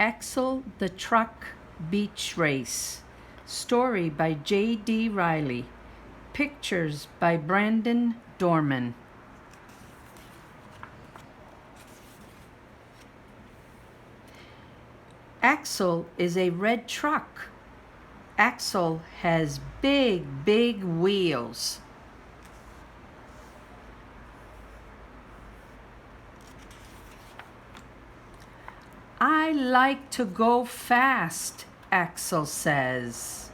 Axel the Truck Beach Race. Story by J.D. Riley. Pictures by Brandon Dorman. Axel is a red truck. Axel has big wheels. I like to go fast, Axel says.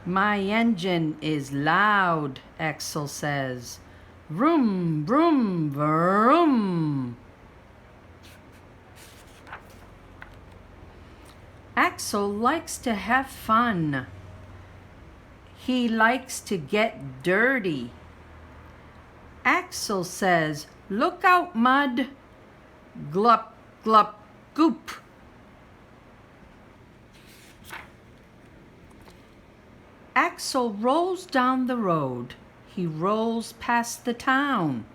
My engine is loud, Axel says. Vroom, vroom, vroom. Axel likes to have fun. He likes to get dirty. Axel says, "Look out, mud." Glup, glup, goop. Axel rolls down the road. He rolls past the town.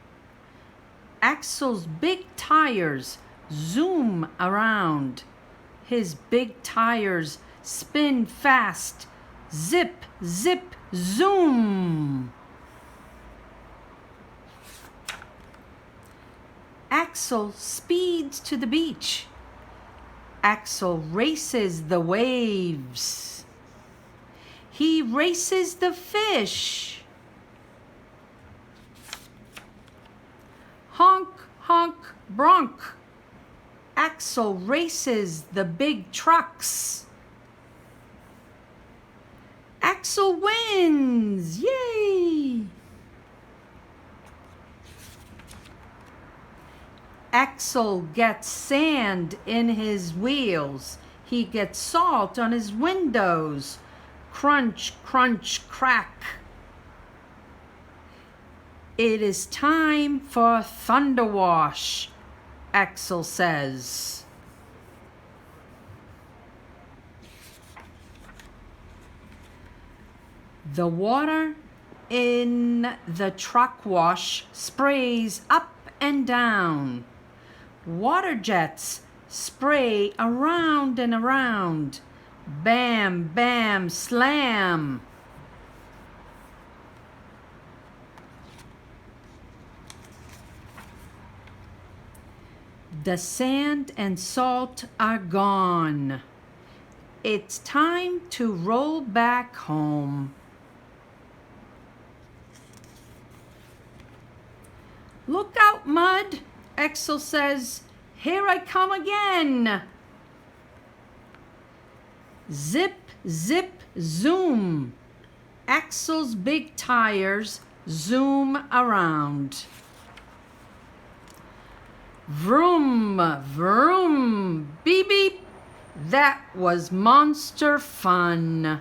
Axel's big tires zoom around. His big tires spin fast. Zip, zip, zoom. Axel speeds to the beach. Axel races the waves. He races the fish. Honk, honk, bronk. Axel races the big trucks. Axel wins! Yay! Axel gets sand in his wheels. He gets salt on his windows. Crunch, crunch, crack. It is time for thunder wash, Axel says. The water in the truck wash sprays up and down. Water jets spray around and around. Bam, bam, slam. The sand and salt are gone. It's time to roll back home. Look out, mud, Axel says. Here I come again. Zip, zip, zoom. Axel's big tires zoom around. Vroom, vroom, beep, beep. That was monster fun.